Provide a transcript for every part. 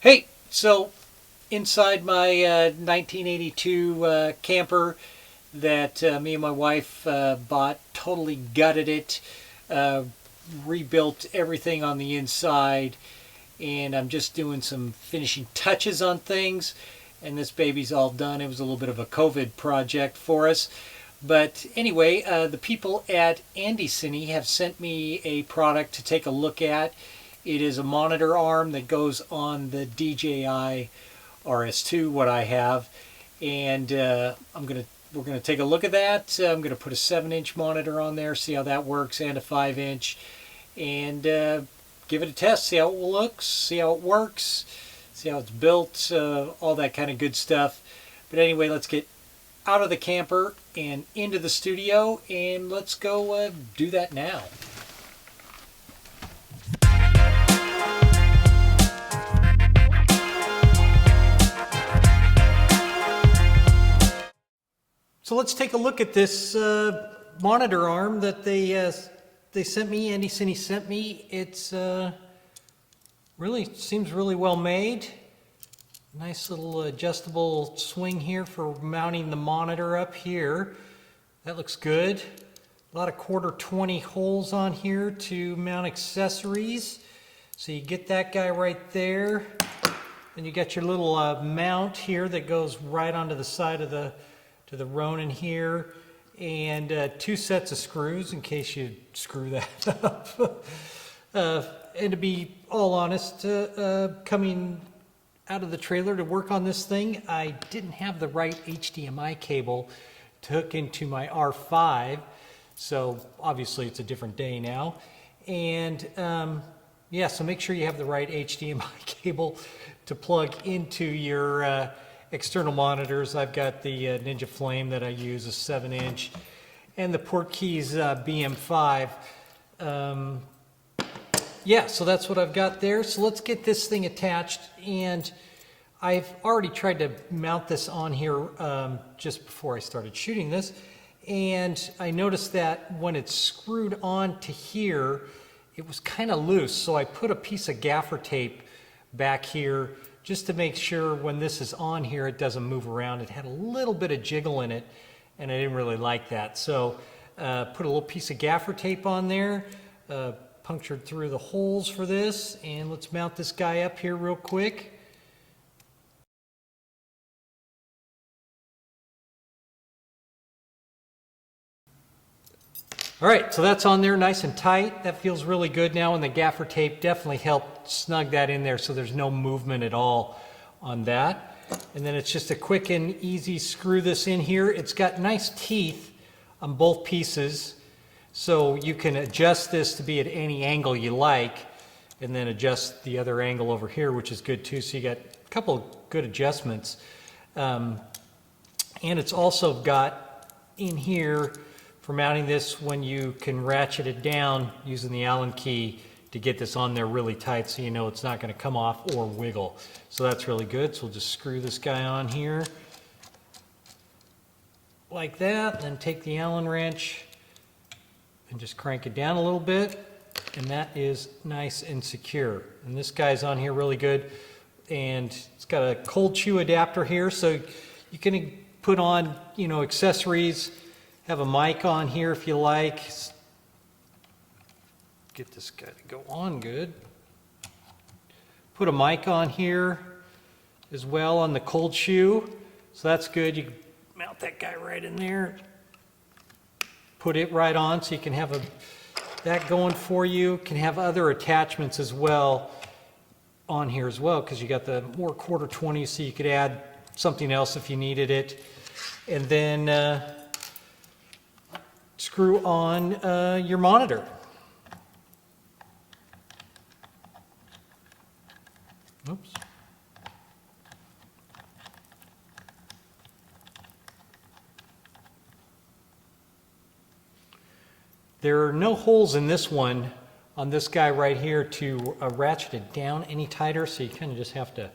Hey, so inside my 1982 camper that me and my wife bought, totally gutted it, uh, rebuilt everything on the inside, and I'm just doing some finishing touches on things, and this baby's all done. It was a little bit of a COVID project for us. But anyway, the people at ANDYCINE have sent me a product to take a look at. It is a monitor arm that goes on the DJI RS2, what I have, and we're gonna take a look at that. I'm gonna put a 7-inch monitor on there, see how that works, and a 5-inch, and give it a test, see how it looks, see how it works, see how it's built, all that kind of good stuff. But anyway, let's get out of the camper and into the studio, and let's go do that now. So let's take a look at this monitor arm that they sent me. ANDYCINE sent me. It's really seems really well made. Nice little adjustable swing here for mounting the monitor up here. That looks good. A lot of 1/4-20 holes on here to mount accessories. So you get that guy right there. Then you got your little mount here that goes right onto the side of the Ronin here, and 2 sets of screws in case you screw that up. And to be all honest, coming out of the trailer to work on this thing, I didn't have the right HDMI cable to hook into my R5, so obviously it's a different day now. And yeah, so make sure you have the right HDMI cable to plug into your external monitors. I've got the Ninja Flame that I use, a 7-inch, and the Portkeys BM5. Yeah, so that's what I've got there. So let's get this thing attached, and I've already tried to mount this on here just before I started shooting this, and I noticed that when it's screwed on to here, it was kind of loose, so I put a piece of gaffer tape back here just to make sure when this is on here it doesn't move around. It had a little bit of jiggle in it, and I didn't really like that. So put a little piece of gaffer tape on there, punctured through the holes for this, and let's mount this guy up here real quick. All right, so that's on there nice and tight. That feels really good now, and the gaffer tape definitely helped snug that in there so there's no movement at all on that. And then it's just a quick and easy screw this in here. It's got nice teeth on both pieces, so you can adjust this to be at any angle you like, and then adjust the other angle over here, which is good too. So you got a couple of good adjustments. And it's also got in here for mounting this, when you can ratchet it down using the Allen key to get this on there really tight, so you know it's not going to come off or wiggle. So that's really good. So we'll just screw this guy on here like that, then take the Allen wrench and just crank it down a little bit, and that is nice and secure. And this guy's on here really good, and it's got a cold shoe adapter here, so you can put on, you know, accessories. Have a mic on here if you like. Get this guy to go on good. Put a mic on here as well on the cold shoe. So that's good. You can mount that guy right in there. Put it right on so you can have that going for you. Can have other attachments as well on here as well, because you got the more 1/4-20, so you could add something else if you needed it. And then screw on your monitor. Oops. There are no holes in this one on this guy right here to ratchet it down any tighter, so you kind of just have to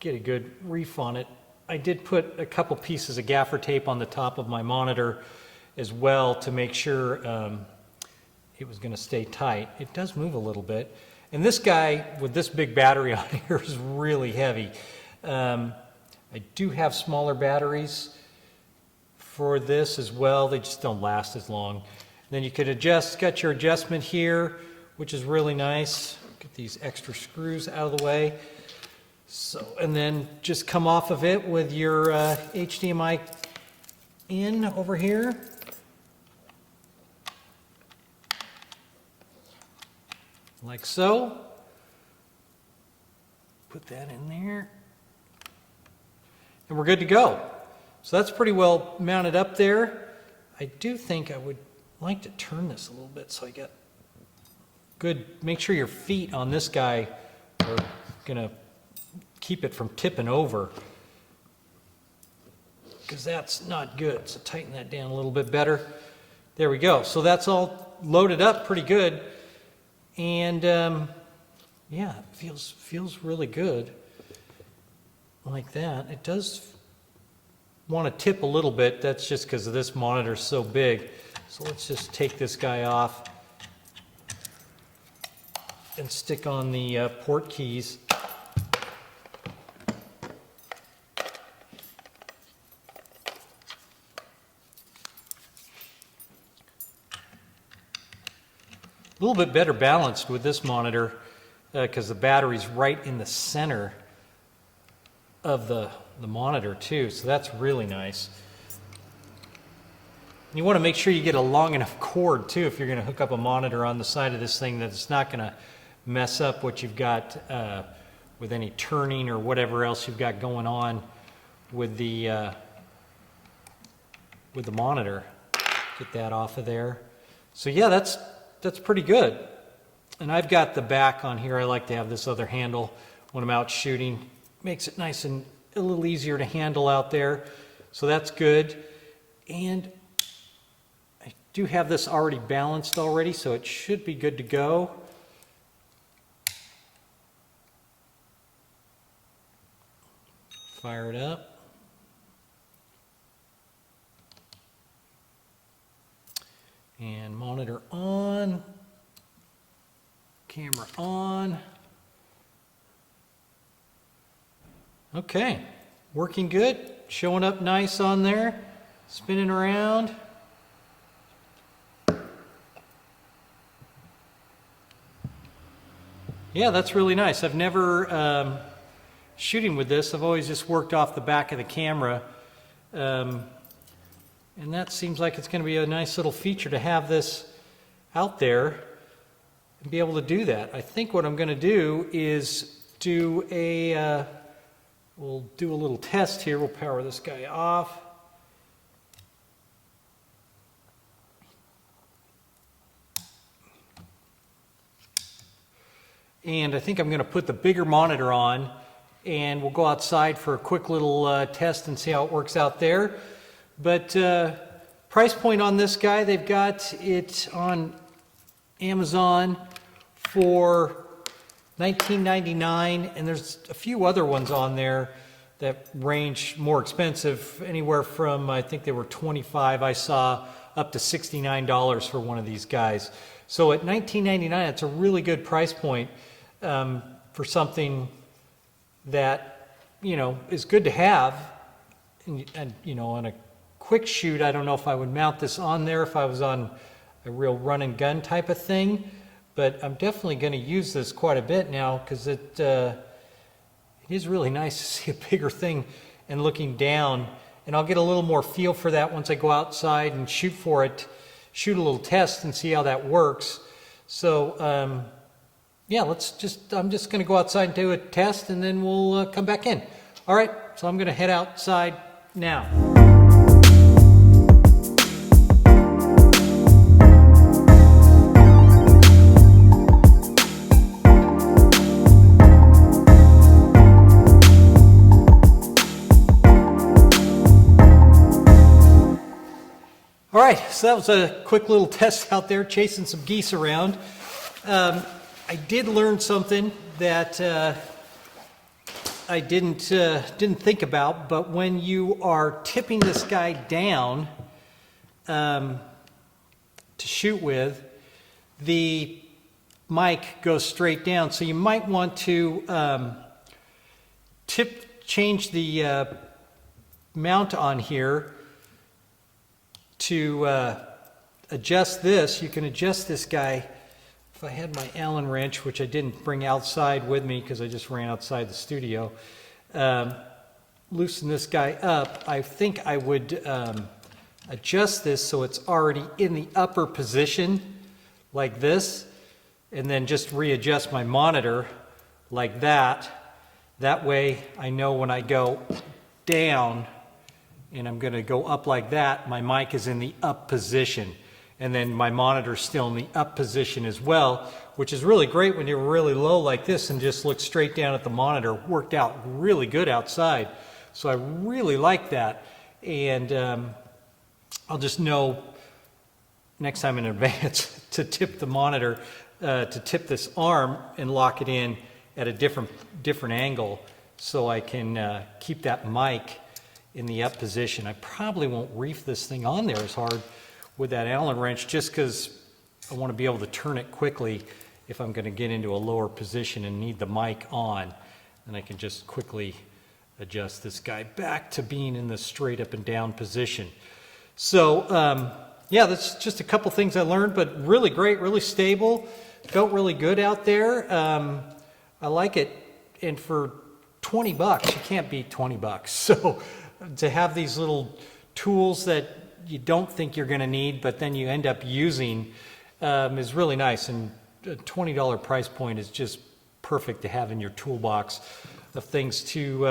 get a good reef on it. I did put a couple pieces of gaffer tape on the top of my monitor as well to make sure it was going to stay tight. It does move a little bit. And this guy with this big battery on here is really heavy. I do have smaller batteries for this as well. They just don't last as long. Then you could adjust, got your adjustment here, which is really nice. Get these extra screws out of the way. So, and then just come off of it with your HDMI in over here. Like so. Put that in there. And we're good to go. So that's pretty well mounted up there. I do think I would like to turn this a little bit so I get good. Make sure your feet on this guy are gonna keep it from tipping over, because that's not good. So tighten that down a little bit better. There we go. So that's all loaded up pretty good. And yeah, it feels really good like that. It does want to tip a little bit. That's just because this monitor is so big. So let's just take this guy off and stick on the port keys. A little bit better balanced with this monitor because the battery's right in the center of the monitor too, so that's really nice. You want to make sure you get a long enough cord too if you're going to hook up a monitor on the side of this thing, that it's not going to mess up what you've got with any turning or whatever else you've got going on with the monitor. Get that off of there. So yeah, that's pretty good. And I've got the back on here. I like to have this other handle when I'm out shooting. Makes it nice and a little easier to handle out there. So that's good. And I do have this already balanced already, so it should be good to go. Fire it up. And monitor on, camera on. Okay, working good, showing up nice on there, spinning around. Yeah, that's really nice. I've never, shooting with this, I've always just worked off the back of the camera. And that seems like it's going to be a nice little feature to have this out there and be able to do that. I think what I'm going to do is do a, we'll do a little test here. We'll power this guy off. And I think I'm going to put the bigger monitor on, and we'll go outside for a quick little test and see how it works out there. But price point on this guy, they've got it on Amazon for $19.99, and there's a few other ones on there that range more expensive, anywhere from, I think they were $25 I saw, up to $69 for one of these guys. So at $19.99, it's a really good price point for something that, you know, is good to have. And you know, on a quick shoot, I don't know if I would mount this on there if I was on a real run and gun type of thing, but I'm definitely going to use this quite a bit now, because it is really nice to see a bigger thing and looking down, and I'll get a little more feel for that once I go outside and shoot for it, shoot a little test and see how that works. So yeah, I'm just going to go outside and do a test, and then we'll come back in. All right, so I'm going to head outside now. All right, so that was a quick little test out there, chasing some geese around. I did learn something that I didn't think about, but when you are tipping this guy down to shoot with, the mic goes straight down. So you might want to change the mount on here to adjust this. You can adjust this guy. If I had my Allen wrench, which I didn't bring outside with me because I just ran outside the studio, loosen this guy up. I think I would adjust this so it's already in the upper position like this, and then just readjust my monitor like that. That way I know when I go down and I'm going to go up like that, my mic is in the up position. And then my monitor's still in the up position as well, which is really great when you're really low like this and just look straight down at the monitor. Worked out really good outside. So I really like that. And I'll just know next time in advance to tip the monitor, to tip this arm and lock it in at a different angle so I can keep that mic in the up position. I probably won't reef this thing on there as hard with that Allen wrench, just because I want to be able to turn it quickly if I'm going to get into a lower position and need the mic on. And I can just quickly adjust this guy back to being in the straight up and down position. So yeah, that's just a couple things I learned, but really great, really stable, felt really good out there. I like it, and for 20 bucks, you can't beat 20 bucks. So to have these little tools that you don't think you're going to need, but then you end up using, is really nice. And a $20 price point is just perfect to have in your toolbox of things to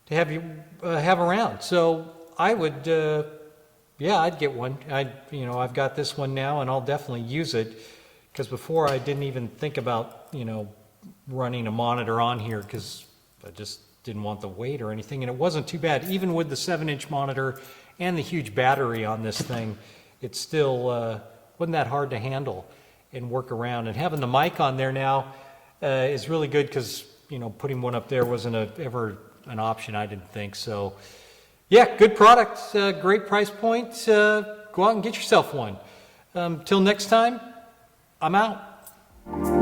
have you have around. So I would, yeah, I'd get one. I've got this one now, and I'll definitely use it, because before I didn't even think about running a monitor on here because I just didn't want the weight or anything, and it wasn't too bad. Even with the 7-inch monitor and the huge battery on this thing, it still wasn't that hard to handle and work around. And having the mic on there now is really good, because putting one up there wasn't ever an option, I didn't think. So yeah, good product, great price point. Go out and get yourself one. Till next time, I'm out.